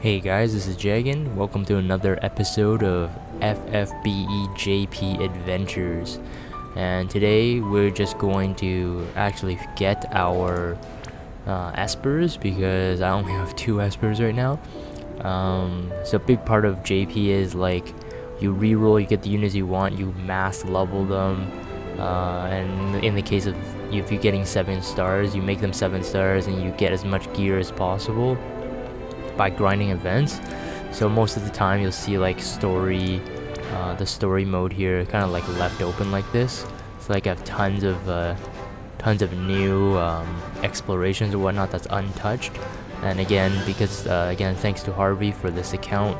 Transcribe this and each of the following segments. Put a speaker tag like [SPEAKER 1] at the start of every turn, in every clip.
[SPEAKER 1] Hey guys, this is Jagan. Welcome to another episode of FFBE JP Adventures. And today we're just going to actually get our Espers because I only have 2 Espers right now. So a big part of JP is like you reroll, you get the units you want, you mass level them. And in the case of if you're getting 7 stars, you make them 7 stars and you get as much gear as possible by grinding events. So most of the time you'll see like story, the story mode here kind of like left open like this. So like I have tons of new explorations or whatnot that's untouched. And again, because again, thanks to Harvey for this account,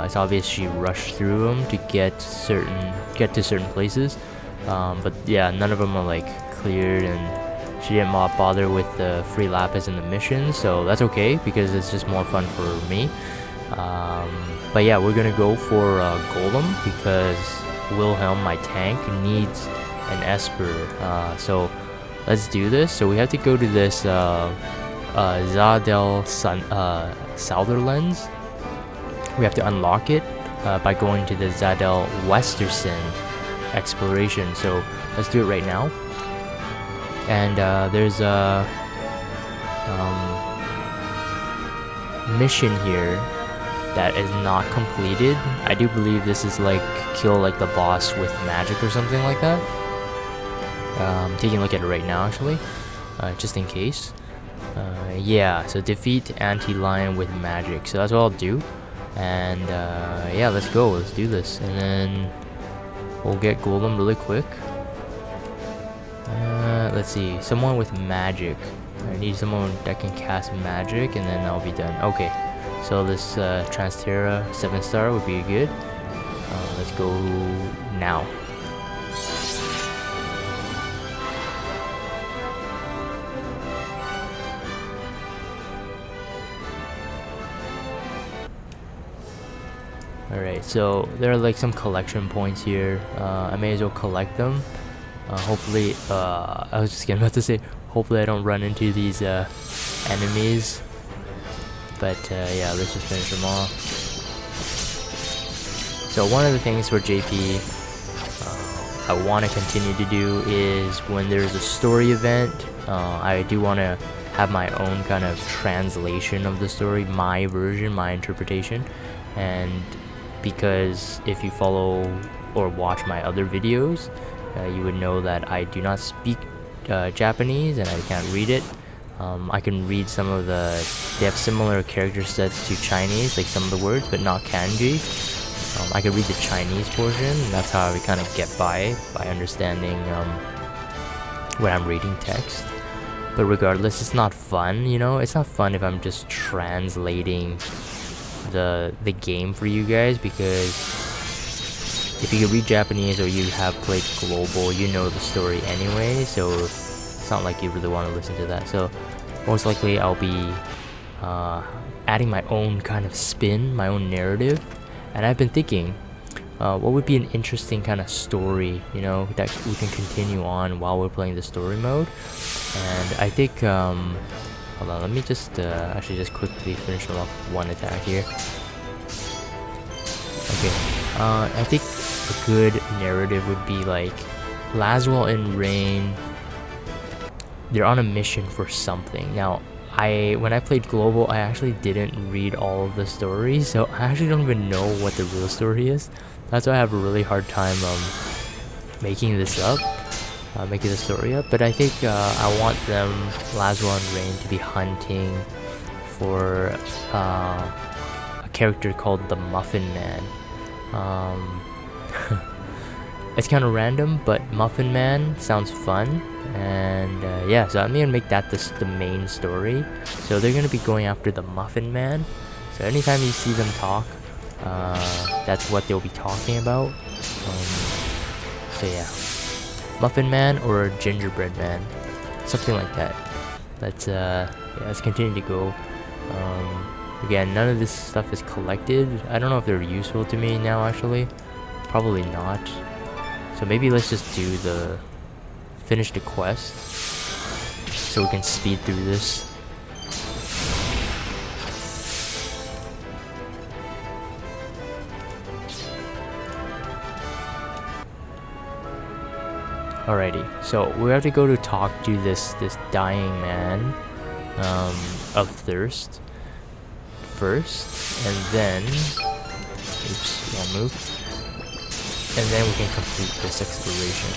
[SPEAKER 1] it's obvious she rushed through them to get to certain places. But yeah, none of them are like cleared, and she didn't bother with the free lapis in the mission, so that's okay because it's just more fun for me. But yeah, we're gonna go for Golem because Wilhelm, my tank, needs an Esper. So let's do this. So we have to go to this Zadel Southerlands. We have to unlock it by going to the Zadel Westersund exploration. So let's do it right now. And there's a mission here that is not completed. I do believe this is like kill like the boss with magic or something like that. Taking a look at it right now actually, just in case. Yeah, so defeat anti-lion with magic. So that's what I'll do. And yeah, let's go. Let's do this. And then we'll get Golem really quick. Let's see, someone with magic. I need someone that can cast magic and then I'll be done. Okay, so this Transterra 7-star would be good. Let's go now. Alright, so there are like some collection points here. I may as well collect them. Hopefully, I was just about to say, hopefully I don't run into these enemies. But yeah, let's just finish them off. So one of the things for JP I want to continue to do is when there's a story event, I do want to have my own kind of translation of the story, my version, my interpretation. And because if you follow or watch my other videos, you would know that I do not speak Japanese and I can't read it. I can read some of they have similar character sets to Chinese, like some of the words, but not kanji. I can read the Chinese portion, and that's how I kind of get by understanding when I'm reading text. But regardless, it's not fun, you know? It's not fun if I'm just translating the game for you guys, because if you can read Japanese or you have played global, you know the story anyway, so it's not like you really want to listen to that. So most likely I'll be adding my own kind of spin, my own narrative. And I've been thinking, what would be an interesting kind of story, you know, that we can continue on while we're playing the story mode. And I think, hold on, let me just actually just quickly finish off one attack here. Okay, I think a good narrative would be like Laswell and Rain, they're on a mission for something. Now when I played global, I actually didn't read all of the stories, so I actually don't even know what the real story is. That's why I have a really hard time making this up, making the story up. But I think I want them, Laswell and Rain, to be hunting for a character called the Muffin Man. It's kind of random, but Muffin Man sounds fun. And yeah, so I'm gonna make that the main story. So they're gonna be going after the Muffin Man. So anytime you see them talk, that's what they'll be talking about. So yeah, Muffin Man or Gingerbread Man, something like that. Yeah, let's continue to go. Again, none of this stuff is collected. I don't know if they're useful to me now actually. Probably not. So maybe let's just finish the quest so we can speed through this. Alrighty, so we have to go to talk to this dying man of thirst first, and then oops, wrong move. And then we can complete this exploration.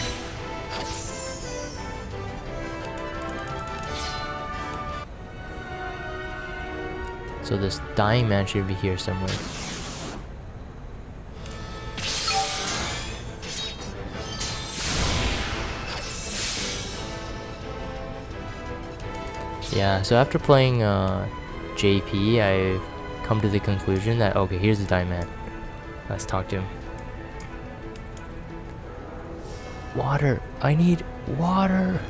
[SPEAKER 1] So this dying man should be here somewhere. Yeah, so after playing JP, I've come to the conclusion that, okay, here's the dying man. Let's talk to him. Water! I need water!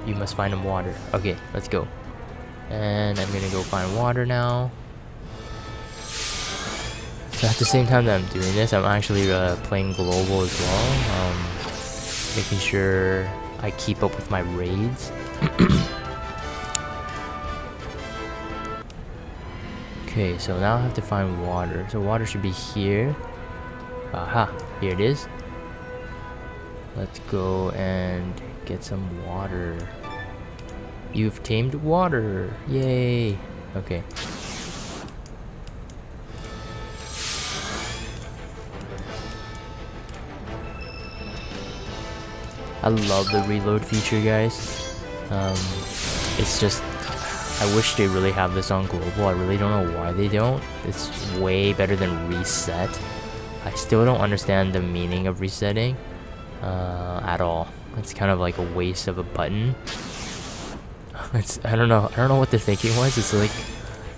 [SPEAKER 1] You must find him water. Okay, let's go. And I'm gonna go find water now. So at the same time that I'm doing this, I'm actually playing global as well. Making sure I keep up with my raids. Okay, so now I have to find water. So water should be here. Aha, here it is. Let's go and get some water. You've tamed water. Yay. Okay. I love the reload feature, guys. It's just, I wish they really have this on global. I really don't know why they don't. It's way better than reset. I still don't understand the meaning of resetting at all. It's kind of like a waste of a button. I don't know what their thinking was. It's like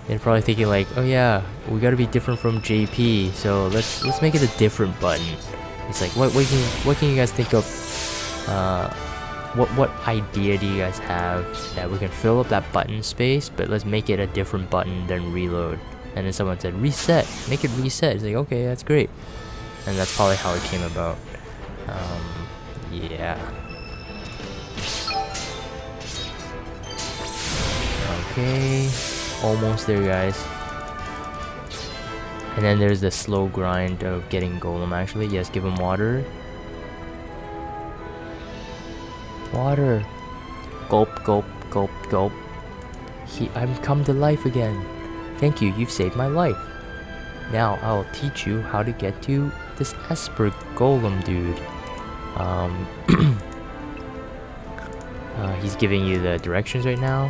[SPEAKER 1] they're probably thinking like, oh yeah, we gotta be different from JP, so let's make it a different button. It's like what can you guys think of? What idea do you guys have that we can fill up that button space, but let's make it a different button than reload? And then someone said reset, make it reset. It's like, okay, that's great, and that's probably how it came about. Yeah. Okay, almost there, guys. And then there's the slow grind of getting Golem. Actually, yes, give him water. Water. Gulp, gulp, gulp, gulp. I'm come to life again. Thank you, you've saved my life. Now I'll teach you how to get to this Esper Golem dude. He's giving you the directions right now.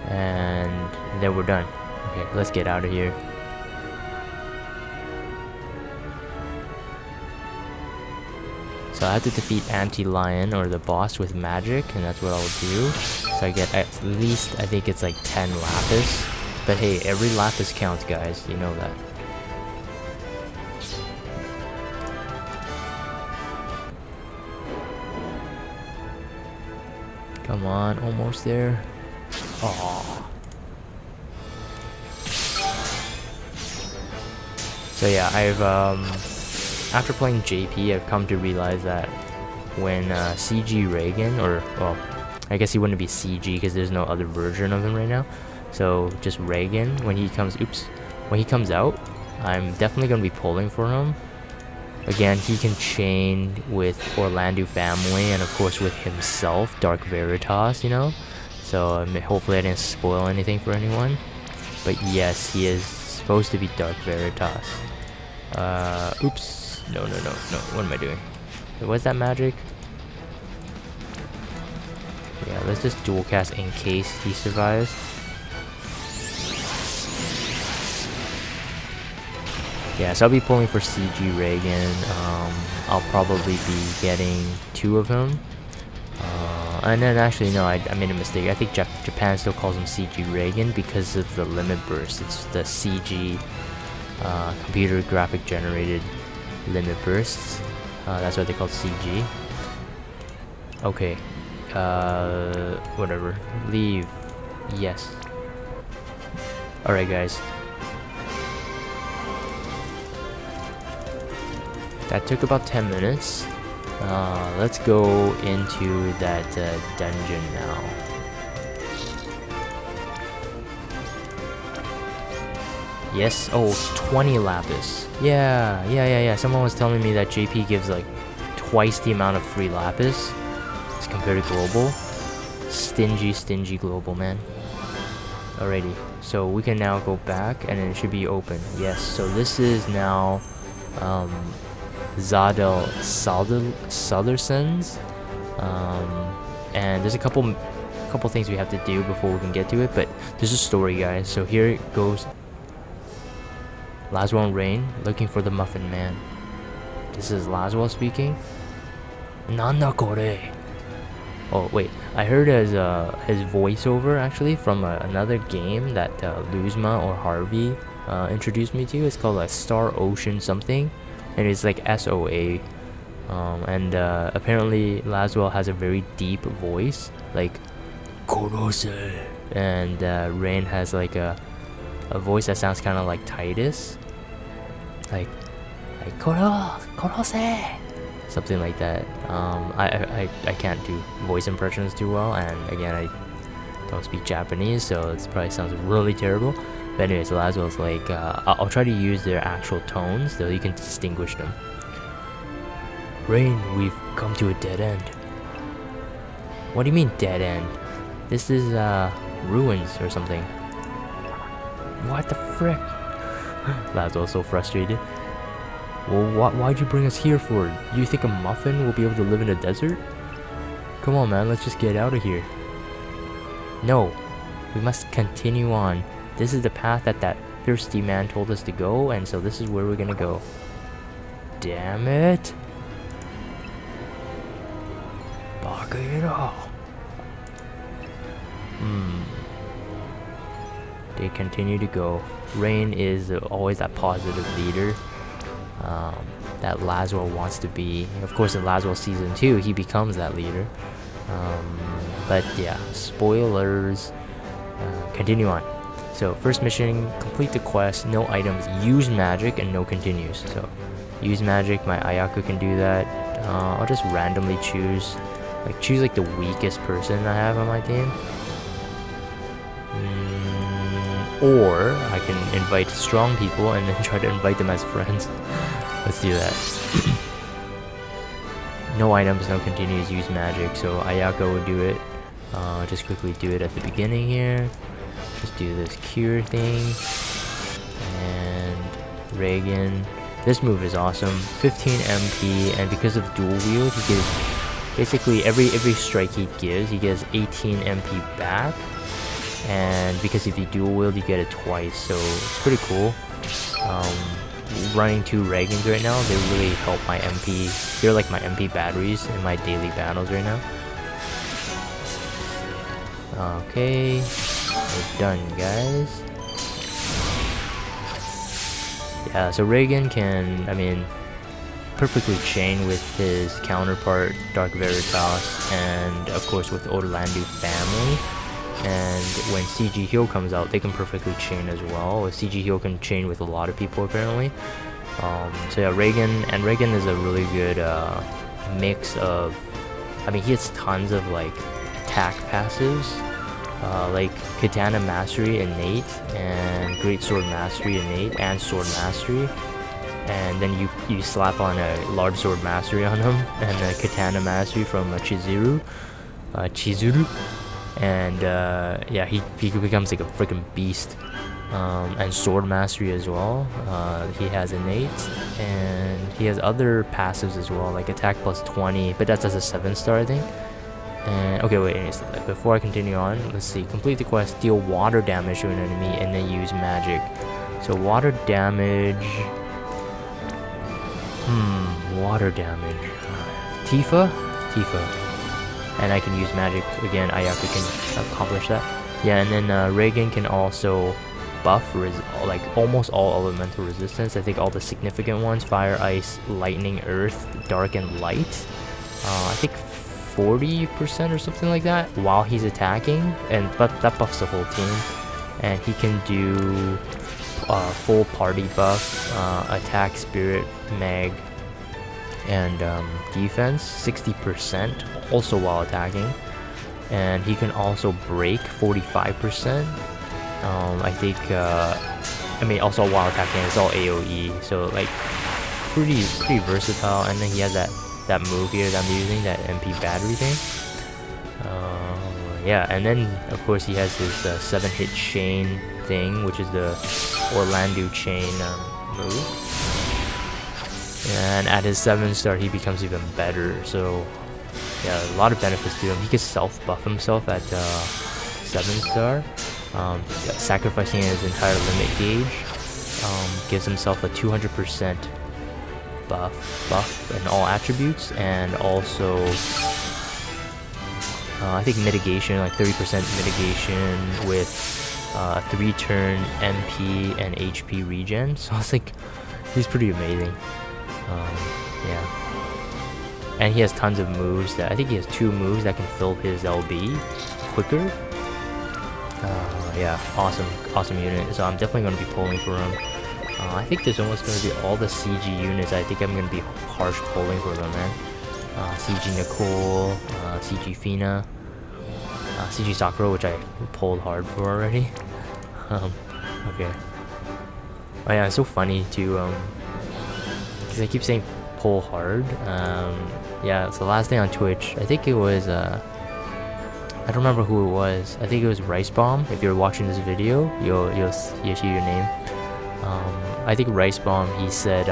[SPEAKER 1] And then we're done. Okay, let's get out of here. So I have to defeat Anti-Lion, or the boss, with magic, and that's what I'll do. So I get at least, I think it's like 10 lapis. But hey, every lapis counts, guys. You know that. Come on, almost there. Aww. So yeah, I've after playing JP, I've come to realize that when CG Reagan, or well, I guess he wouldn't be CG because there's no other version of him right now. So just Reagan, when he comes out, I'm definitely gonna be pulling for him. Again, he can chain with Orlando Family and of course with himself, Dark Veritas, you know. So hopefully I didn't spoil anything for anyone. But yes, he is supposed to be Dark Veritas. Oops. No. What am I doing? Wait, what's that magic? Yeah, let's just dual cast in case he survives. Yeah, so I'll be pulling for CG Reagan. I'll probably be getting 2 of him. And then actually, no, I made a mistake. I think Japan still calls him CG Reagan because of the limit burst. It's the CG computer graphic generated limit bursts. That's what they call CG. Okay. Whatever. Leave. Yes. Alright, guys. That took about 10 minutes. Let's go into that dungeon now. Yes. Oh, it's 20 lapis. Yeah. Someone was telling me that JP gives like twice the amount of free lapis as compared to global. Stingy global, man. Alrighty. So we can now go back and it should be open. Yes. So this is now Zadel Sotherson's. And there's a couple things we have to do before we can get to it, but there's a story, guys. So here it goes. Laswell and Rain looking for the Muffin Man. This is Laswell speaking. Nanda kore. Oh wait, I heard his voiceover actually from another game that Luzma or Harvey introduced me to. It's called like Star Ocean something, and it's like SOA. And apparently Laswell has a very deep voice, like Korose, and Rain has like a voice that sounds kind of like Titus, like Korose, something like that. I can't do voice impressions too well, and again I don't speak Japanese, so it probably sounds really terrible. But anyways, Laswell's like I'll try to use their actual tones so you can distinguish them. Rain, we've come to a dead end. What do you mean dead end? This is ruins or something. What the frick? Laswell's so frustrated. Well, why'd you bring us here for? Do you think a muffin will be able to live in a desert? Come on, man, let's just get out of here. No, we must continue on. This is the path that thirsty man told us to go, and so this is where we're gonna go. Damn it. They continue to go. Rain is always that positive leader that Laswell wants to be. Of course, in Laswell Season 2, he becomes that leader. But yeah, spoilers. Continue on. So, first mission, complete the quest, no items, use magic, and no continues. So, use magic, my Ayaka can do that. I'll just randomly choose like the weakest person I have on my team. Or I can invite strong people and then try to invite them as friends. Let's do that. No items, no continues, use magic. So Ayaka would do it. Just quickly do it at the beginning here. Just do this cure thing. And Reagan. This move is awesome. 15 MP, and because of dual wield, he gives basically every strike he gives 18 MP back. And because if you dual wield, you get it twice, so it's pretty cool. Running 2 Reagans right now, they really help my MP. They're like my MP batteries in my daily battles right now. Okay, we're done, guys. Yeah, so Reagan can, perfectly chain with his counterpart, Dark Veritas, and of course with Orlandu family. And when CG Heal comes out, they can perfectly chain as well. CG Heal can chain with a lot of people apparently. So yeah, Reagan is a really good mix of, he has tons of like attack passives, like Katana Mastery innate, and Great Sword Mastery innate, and Sword Mastery. And then you slap on a Large Sword Mastery on him, and a Katana Mastery from Chizuru. And yeah, he becomes like a freaking beast. And Sword Mastery as well. He has innate, and he has other passives as well, like attack plus 20, but that's as a 7-star, I think. And okay, wait, anyways, before I continue on, let's see. Complete the quest, deal water damage to an enemy, and then use magic. So water damage. Water damage. Tifa. And I can use magic again. Ayaka can accomplish that. Yeah, and then Reagan can also buff like almost all elemental resistance. I think all the significant ones: fire, ice, lightning, earth, dark, and light. I think 40% or something like that while he's attacking, and that buffs the whole team. And he can do full party buff, attack, spirit, mag, and defense 60% also while attacking. And he can also break 45%. I think I mean, also while attacking, it's all AoE, so like pretty versatile. And then he has that move here that I'm using, that MP battery thing. Yeah, and then of course he has his 7-hit chain thing, which is the Orlando chain move. And at his 7-star, he becomes even better. So yeah, a lot of benefits to him. He can self-buff himself at 7-star, sacrificing his entire limit gauge. Gives himself a 200% buff in all attributes, and also I think mitigation, like 30% mitigation with 3-turn MP and HP regen. So it's like, he's pretty amazing. Yeah. And he has tons of moves that, I think he has 2 moves that can fill his LB quicker. Yeah, awesome unit. So I'm definitely going to be pulling for him. I think there's almost going to be all the CG units. I think I'm going to be harsh pulling for them, man. CG Nicole, CG Fina, CG Sakura, which I pulled hard for already. Okay. Oh yeah, it's so funny too, because I keep saying pull hard. Yeah, so last day on Twitch, I think it was, I don't remember who it was. I think it was Rice Bomb. If you're watching this video, you'll see your name. I think Rice Bomb, he said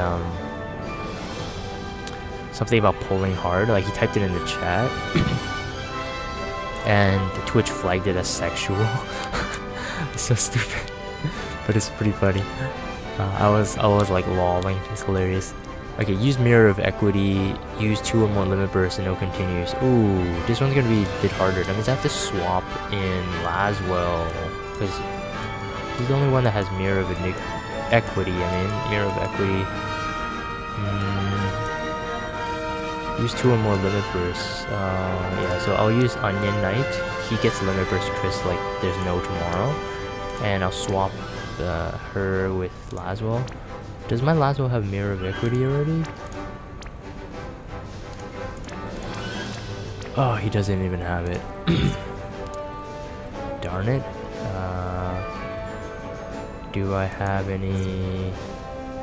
[SPEAKER 1] something about pulling hard, like he typed it in the chat. And the Twitch flagged it as sexual. It's so stupid, but it's pretty funny. I was like lolling. It's hilarious. Okay, use Mirror of Equity, use 2 or more limit bursts and no continues. Ooh, this one's gonna be a bit harder. That means I have to swap in Laswell, because he's the only one that has Mirror of Equity. Mirror of Equity. Use 2 or more limit bursts. Yeah, so I'll use Onion Knight. He gets limit burst Chris like there's no tomorrow. And I'll swap her with Laswell. Does my Laswell have Mirror of Equity already? Oh, he doesn't even have it. Darn it. Do I have any...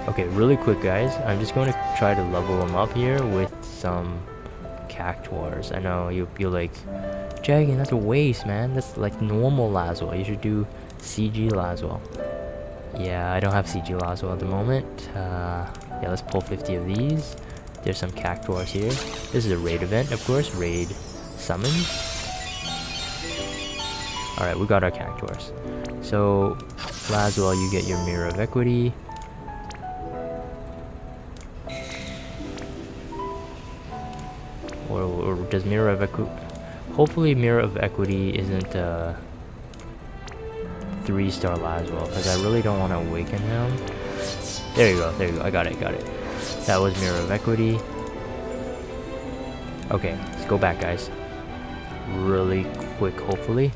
[SPEAKER 1] Okay, really quick guys, I'm just going to try to level him up here with some Cactuars. I know you're like, Jagan, that's a waste, man. That's like normal Laswell. You should do CG Laswell. Yeah, I don't have CG Laswell at the moment. Yeah, let's pull 50 of these. There's some Cactuars here. This is a raid event, of course. Raid summons. Alright, we got our Cactuars. So, Laswell, you get your Mirror of Equity. Or does Mirror of Equity... Hopefully Mirror of Equity isn't 3-star Laswell, because I really don't want to awaken him. There you go, I got it. That was Mirror of Equity. Okay, let's go back guys. Really quick, hopefully.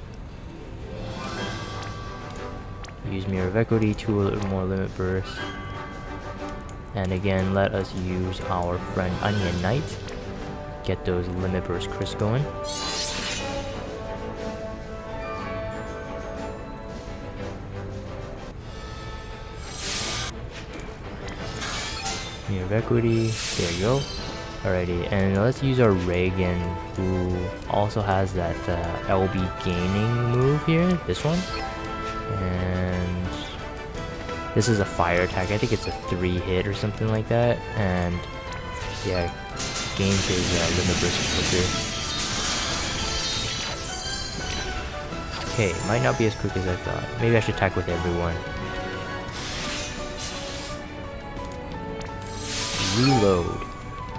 [SPEAKER 1] Use Mirror of Equity, 2 or more limit bursts. And again, let us use our friend Onion Knight. Get those limit burst Chris going. Mirror of Equity, there you go. Alrighty, and let's use our Reagan, who also has that LB gaining move here, this one. And this is a fire attack. I think it's a 3-hit or something like that. And yeah, gains his limit burst quicker. Okay, might not be as quick as I thought. Maybe I should attack with everyone.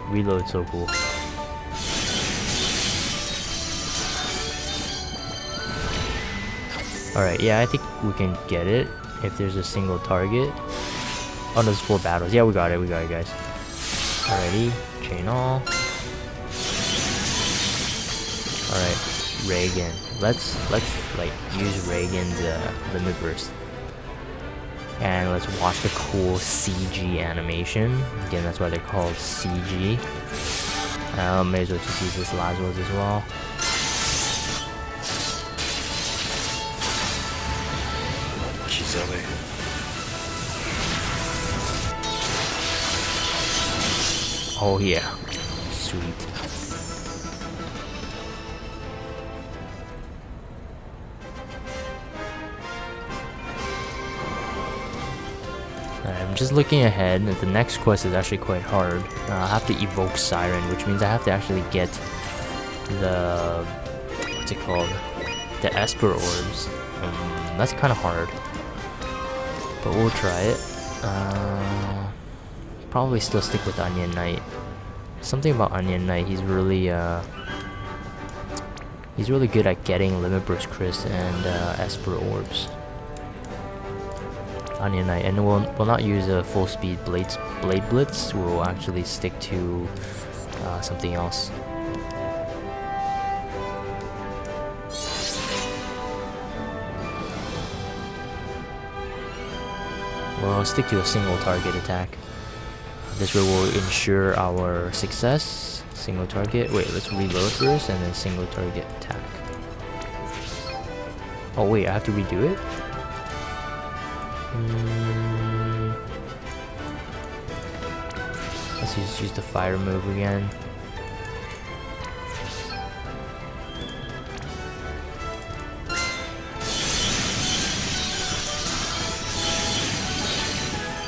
[SPEAKER 1] Reload's so cool. Alright, yeah, I think we can get it if there's a single target. Oh no, there's 4 battles. Yeah, we got it guys. Alrighty, chain all. Alright, Reagan. Let's like use Reagan's limit burst. And let's watch the cool CG animation. Again, that's why they're called CG. May as well just use this Laswell's as well. Oh yeah, sweet. I'm just looking ahead. The next quest is actually quite hard. I have to evoke Siren, which means I have to actually get the, what's it called? The Esper orbs. That's kind of hard, but we'll try it. Probably still stick with Onion Knight. Something about Onion Knight, he's really good at getting Limit Burst Chris and Esper orbs. Onion Knight, and we'll not use a full speed Blade Blitz. We'll actually stick to something else. We'll stick to a single target attack. This way will ensure our success. Single target. Wait, let's reload first and then single target attack. Oh wait, I have to redo it? Let's just use the fire move again.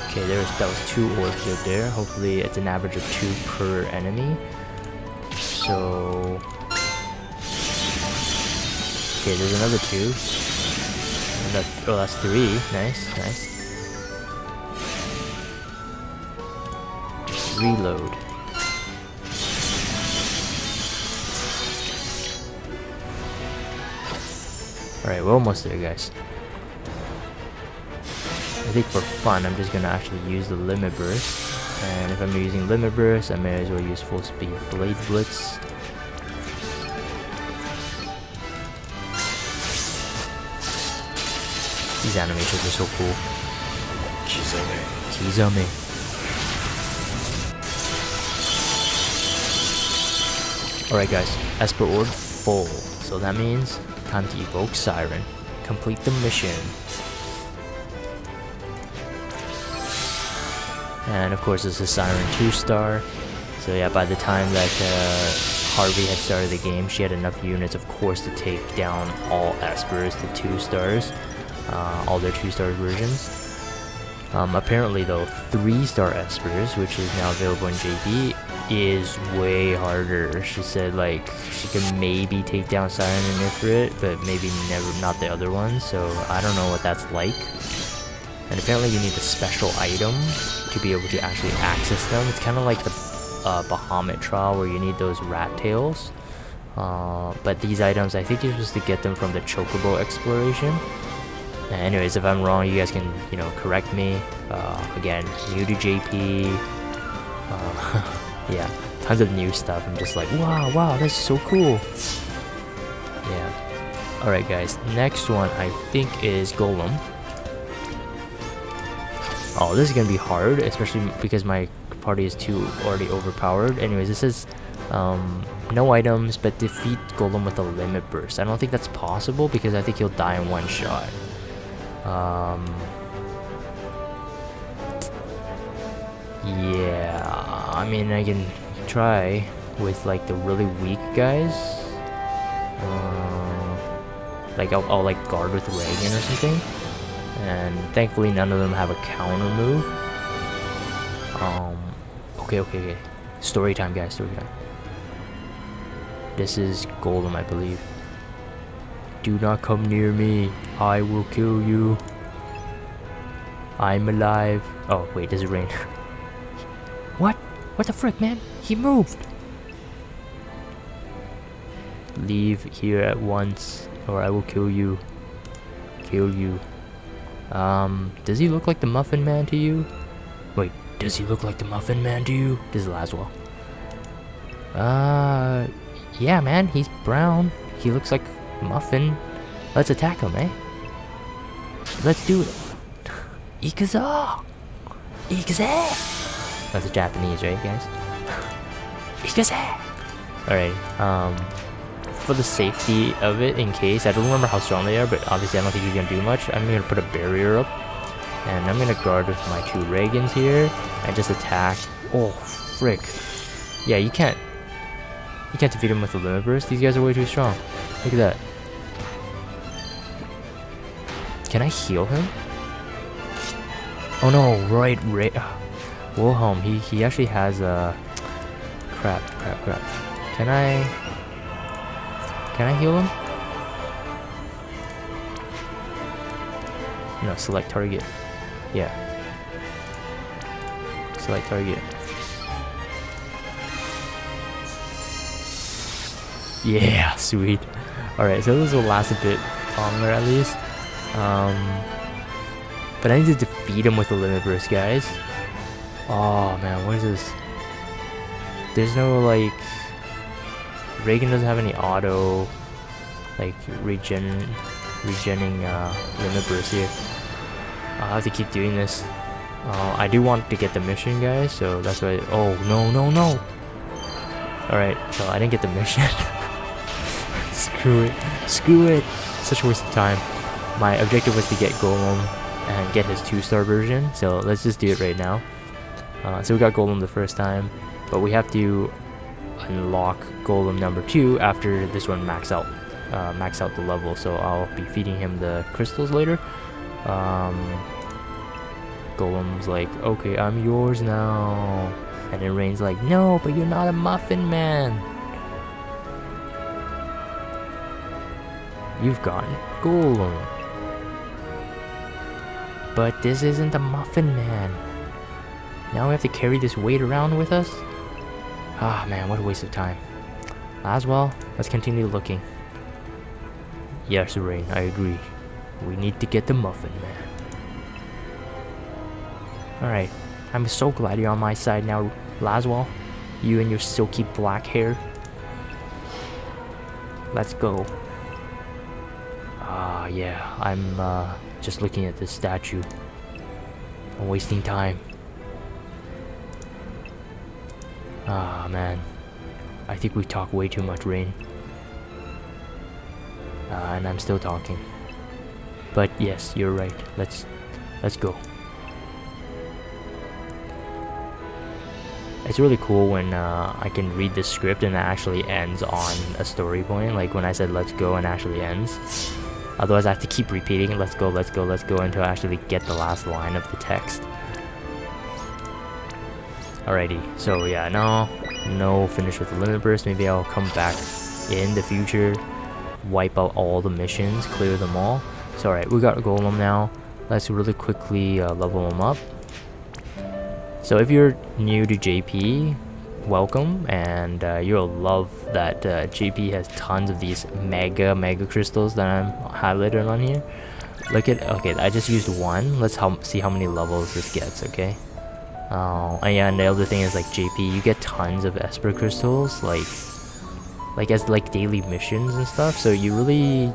[SPEAKER 1] Okay, that was 2 orbs right there. Hopefully it's an average of 2 per enemy. So okay, there's another 2. Oh, that's 3. Nice, nice. Reload. Alright, we're almost there, guys. I think for fun, I'm just gonna actually use the Limit Burst. And if I'm using Limit Burst, I may as well use full speed Blade Blitz. These animations are so cool. Kizame. Alright guys, Esper Orb full. So that means time to evoke Siren. Complete the mission. And of course it's a Siren 2-star. So yeah, by the time that Harvey had started the game, she had enough units, of course, to take down all Espers to 2 stars. All their 2-star versions. Apparently though, 3-star Espers, which is now available in JB, is way harder. She said like she can maybe take down Siren and Ifrit, but maybe not the other ones. So I don't know what that's like. And apparently you need a special item to be able to actually access them. It's kind of like the Bahamut trial where you need those rat tails. But these items, I think you're supposed to get them from the Chocobo exploration. Anyways, if I'm wrong, you guys can, correct me. Again, new to JP. Yeah, tons of new stuff. I'm just like, wow, this is so cool. Yeah. Alright guys, next one I think is Golem. Oh, this is gonna be hard, especially because my party is already overpowered. Anyways, this is no items, but defeat Golem with a Limit Burst. I don't think that's possible because I think he'll die in 1 shot. Yeah, I mean, I can try with like the really weak guys. Like I'll like guard with Reagan or something. And thankfully none of them have a counter move. Okay. Story time, guys, story time. This is Golem, I believe. Do not come near me. I will kill you. I'm alive. Oh, wait, does it rain? What? What the frick, man? He moved. Leave here at once, or I will kill you. Kill you. Does he look like the Muffin Man to you? Wait, does he look like the Muffin Man to you? This is Laswell. Yeah, man, he's brown. He looks like Muffin. Let's attack him, eh? Let's do it. Ikaza! Ikaza! That's Japanese, right, guys? Ikaza! Alright, for the safety of it, in case, I don't remember how strong they are, but obviously I don't think he's gonna do much. I'm gonna put a barrier up, and I'm gonna guard with my 2 Reagans here, and just attack. Oh, frick. Yeah, you can't defeat him with the limit burst. These guys are way too strong. Look at that. Can I heal him? Oh no, right. Wilhelm, he actually has a crap. Can I heal him? No, select target. Yeah. Select target. Yeah, sweet. Alright, so this will last a bit longer at least. But I need to defeat him with the limit burst, guys. Oh man, what is this? There's no like... Reagan doesn't have any auto like regenning limit burst here. I'll have to keep doing this. I do want to get the mission, guys, so that's why. Oh no. Alright, so I didn't get the mission. Screw it. Such a waste of time. My objective was to get Golem and get his 2-star version, so let's just do it right now. So we got Golem the first time, but we have to unlock Golem number 2 after this one max out the level, so I'll be feeding him the crystals later. Golem's like, okay, I'm yours now, and then Rain's like, no, but you're not a muffin man. You've gotten Golem, but this isn't a muffin man. Now we have to carry this weight around with us? Ah man, what a waste of time. As well, let's continue looking. Yes, Rain, I agree. We need to get the muffin man. Alright, I'm so glad you're on my side now, Laswell. You and your silky black hair. Let's go. Ah, yeah, I'm just looking at this statue. I'm wasting time. Ah, man. I think we talk way too much, Rain. And I'm still talking. But yes, you're right. Let's go. It's really cool when I can read the script and it actually ends on a story point, like when I said let's go and actually ends. Otherwise I have to keep repeating let's go until I actually get the last line of the text. Alrighty, so yeah, no finish with the limit burst. Maybe I'll come back in the future, wipe out all the missions, clear them all. So alright, we got Golem now. Let's really quickly level him up. So if you're new to JP, welcome, and you'll love that JP has tons of these mega crystals that I'm highlighted on here. Look at, okay, I just used one. Let's see how many levels this gets, okay? And yeah, and the other thing is like JP, you get tons of Esper crystals, like as like daily missions and stuff. So you really,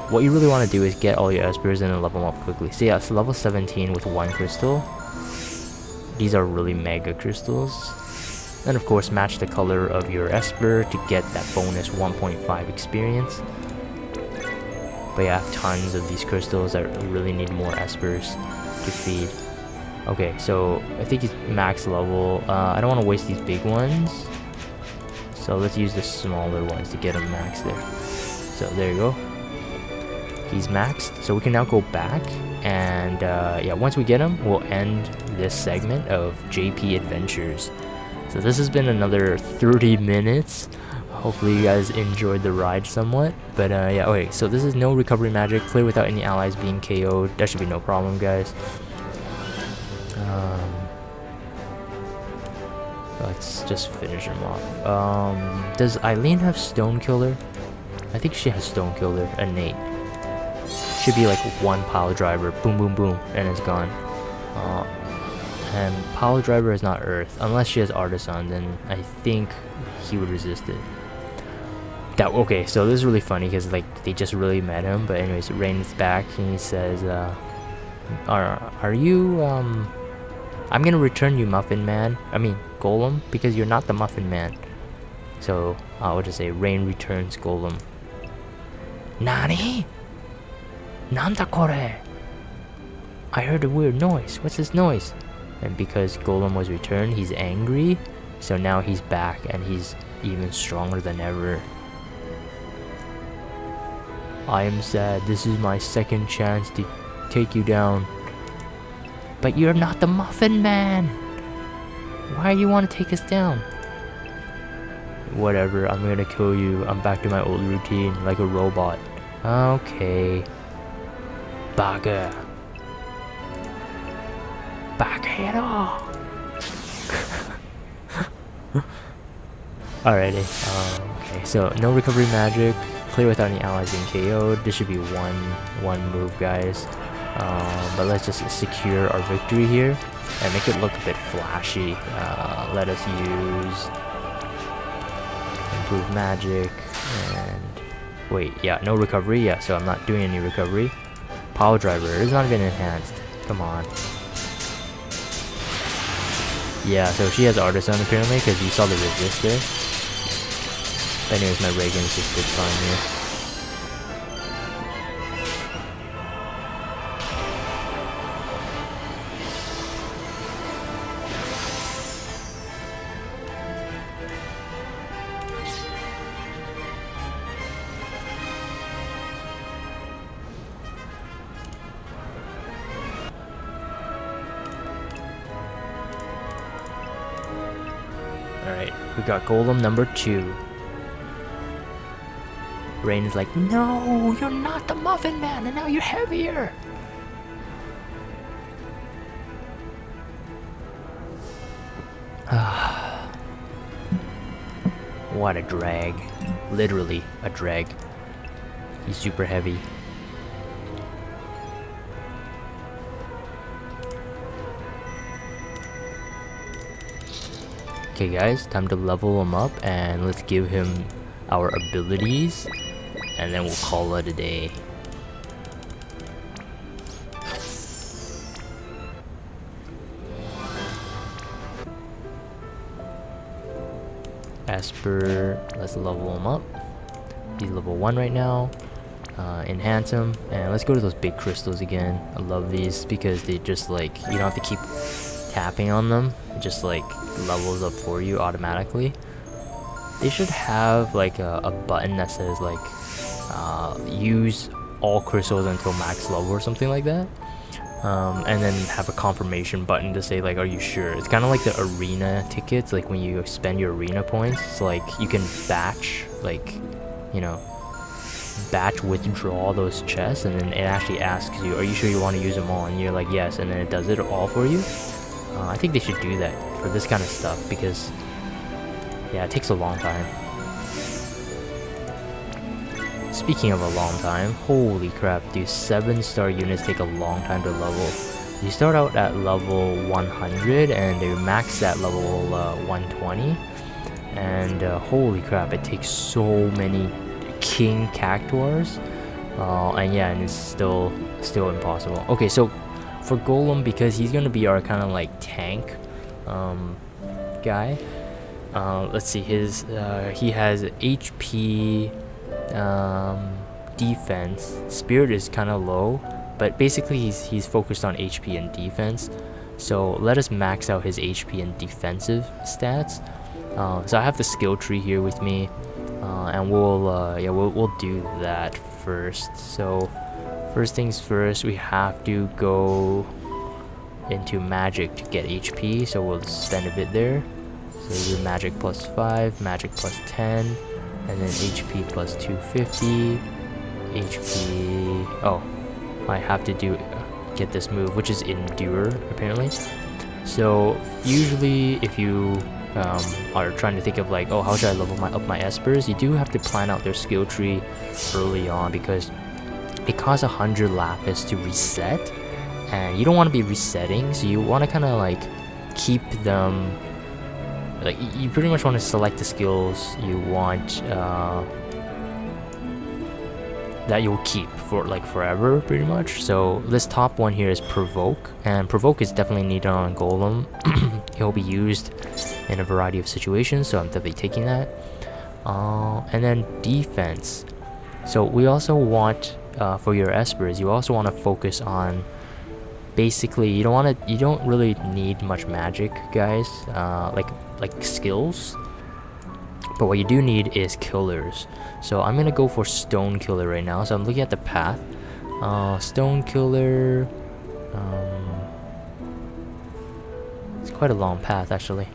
[SPEAKER 1] what you really want to do is get all your Espers and then level them up quickly. So yeah, so level 17 with 1 crystal. These are really mega crystals. And of course, match the color of your Esper to get that bonus 1.5 experience. But yeah, I have tons of these crystals that really need more Espers to feed. Okay, so I think he's max level. I don't want to waste these big ones, so let's use the smaller ones to get him max there. So there you go. He's maxed, so we can now go back and yeah, once we get him, we'll end this segment of JP Adventures. So this has been another 30 minutes. Hopefully you guys enjoyed the ride somewhat. But yeah, okay, so this is no recovery magic, clear without any allies being KO'd. That should be no problem, guys. Let's just finish him off. Does Eileen have Stone Killer? I think she has Stone Killer, innate. Should be like 1 pile driver, boom boom boom, and it's gone. And pile driver is not Earth, unless she has Artisan, then I think he would resist it. Okay, so this is really funny because like they just really met him. But anyways, Rain's back and he says, are you I'm gonna return you, Muffin Man. I mean Golem, because you're not the Muffin Man. So I'll just say Rain returns Golem. Nani? Nanda kore? I heard a weird noise. What's this noise? And because Golem was returned, he's angry. So now he's back and he's even stronger than ever. I am sad. This is my second chance to take you down. But you're not the Muffin Man. Why do you want to take us down? Whatever, I'm gonna kill you. I'm back to my old routine, like a robot. Okay. Bugger. Bugger it all. Alrighty. Okay, so no recovery magic. Clear without any allies being KO'd. This should be one move, guys. But let's just secure our victory here and make it look a bit flashy. Let us use improve magic and wait, yeah, no recovery. Yeah, so I'm not doing any recovery. Power driver is not even enhanced. Come on. Yeah, so she has artisan apparently because you saw the resist there. Anyways, my Reagan's just did fine here. Alright, we got Golem number 2. Rain is like, no, you're not the Muffin Man, and now you're heavier. What a drag. Literally a drag. He's super heavy. Okay guys, time to level him up and let's give him our abilities and then we'll call it a day. Esper, let's level him up. He's level 1 right now. Enhance him and let's go to those big crystals again. I love these because they just like, you don't have to keep tapping on them. It just like levels up for you automatically. They should have like a button that says like use all crystals until max level or something like that, and then have a confirmation button to say like, are you sure? It's kind of like the arena tickets, like when you spend your arena points. It's like you can batch, like, you know, batch withdraw those chests, and then it actually asks you, are you sure you want to use them all? And you're like, yes, and then it does it all for you. I think they should do that for this kind of stuff because, yeah, it takes a long time. Speaking of a long time, holy crap, dude, 7-star units take a long time to level. You start out at level 100 and they max at level 120. And holy crap, it takes so many king cactuars. And yeah, and it's still impossible. Okay, so for Golem, because he's gonna be our kind of like tank guy. Let's see, his he has HP, defense. Spirit is kind of low, but basically he's focused on HP and defense. So let us max out his HP and defensive stats. So I have the skill tree here with me, and we'll do that first. So first things first, we have to go into magic to get HP, so we'll spend a bit there. So do magic +5, magic +10, and then HP +250, HP, oh, I have to get this move, which is endure apparently. So usually if you are trying to think of like, oh, how should I level up my Espers, you do have to plan out their skill tree early on because it costs 100 lapis to reset, and you don't want to be resetting, so you want to kind of like keep them, like you pretty much want to select the skills you want that you'll keep for like forever pretty much. So this top one here is provoke, and provoke is definitely needed on Golem. He'll be used in a variety of situations, so I'm definitely taking that. And then defense, so we also want for your Espers, you also want to focus on, basically you don't really need much magic, guys. Like like skills. But what you do need is killers. So I'm gonna go for stone killer right now. So I'm looking at the path. Stone killer. It's quite a long path actually.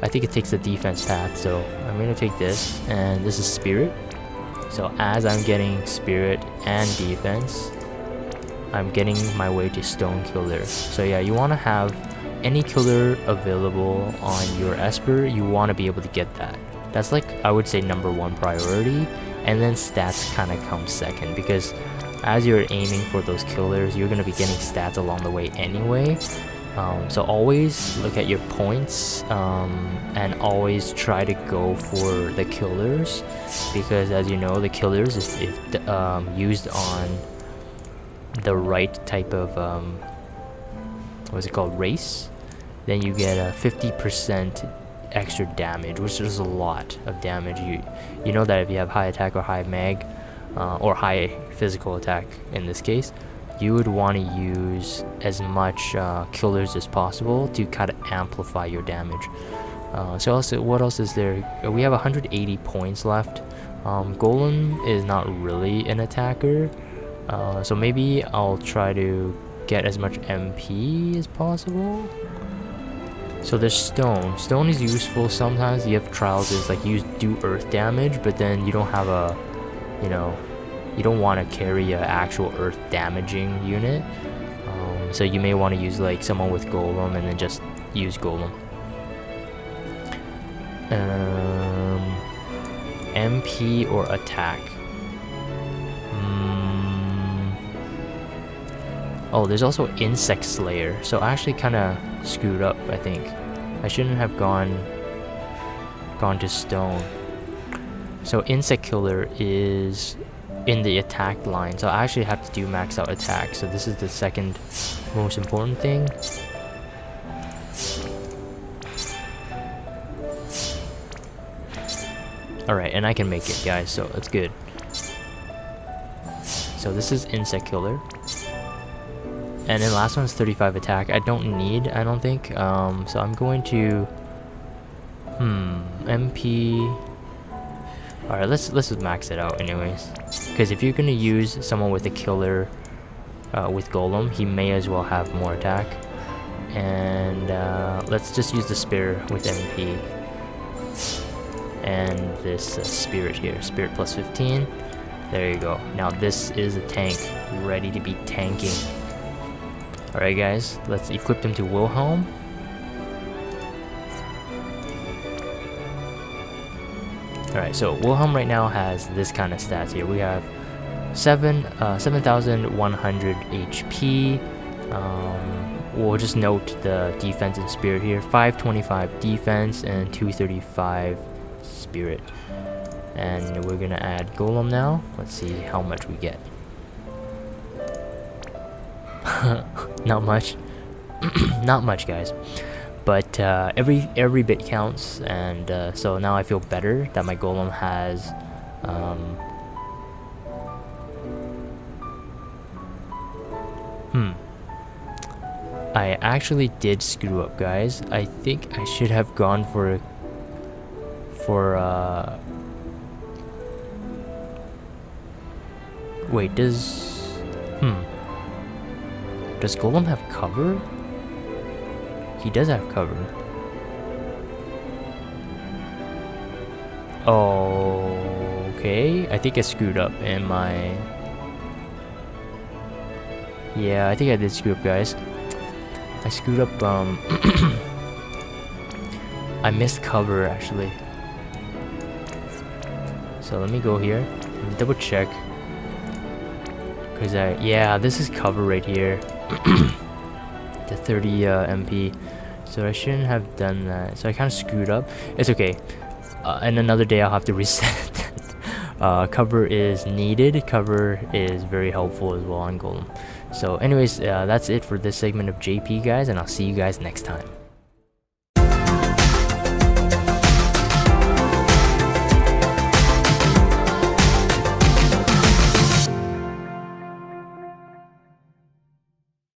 [SPEAKER 1] I think it takes the defense path. So I'm gonna take this, and this is spirit. So as I'm getting spirit and defense, I'm getting my way to stone killer. So yeah, you want to have any killer available on your Esper. You want to be able to get that. That's like, I would say, #1 priority, and then stats kind of come second, because as you're aiming for those killers, you're going to be getting stats along the way anyway. So always look at your points, and always try to go for the killers, because as you know, the killers, if used on the right type of what's it called, race, then you get a 50% extra damage, which is a lot of damage. You know that if you have high attack or high mag, or high physical attack in this case, you would want to use as much killers as possible to kind of amplify your damage. So also, what else is there? We have 180 points left. Golem is not really an attacker, so maybe I'll try to get as much MP as possible. So there's stone. Stone is useful sometimes. You have trials is like you do earth damage, but then you don't have a, you know, you don't want to carry a actual earth damaging unit. So you may want to use like someone with golem and then just use golem. MP or attack. Oh, there's also insect slayer. So I actually kind of screwed up, I think. I shouldn't have gone to stone. So insect killer is in the attack line, so I actually have to do max out attack. So this is the second most important thing. Alright, and I can make it, guys, so that's good. So this is insect killer. And then last one's 35 attack. I don't need, I don't think. So I'm going to MP. Alright, let's just max it out anyways. Because if you're gonna use someone with a killer with golem, he may as well have more attack. And let's just use the spear with MP. And this spirit here, spirit plus 15. There you go. Now this is a tank ready to be tanking. Alright guys, let's equip them to Wilhelm. Alright, so Wilhelm right now has this kind of stats here. We have 7,100 HP. We'll just note the defense and spirit here. 525 defense and 235 spirit. And we're gonna add Golem now. Let's see how much we get. Not much. Not much, guys, but every bit counts, and so now I feel better that my golem has I actually did screw up, guys. I think I should have gone for wait, does Golem have cover? He does have cover. Okay, I think I screwed up in my... Yeah, I think I did screw up, guys. I screwed up, I missed cover, actually. So let me go here and double check. Cause yeah, this is cover right here. The 30 MP. So I shouldn't have done that. So I kind of screwed up. It's okay. And another day I'll have to reset that. Cover is needed. Cover is very helpful as well on Golem. So anyways, that's it for this segment of JP, guys, and I'll see you guys next time.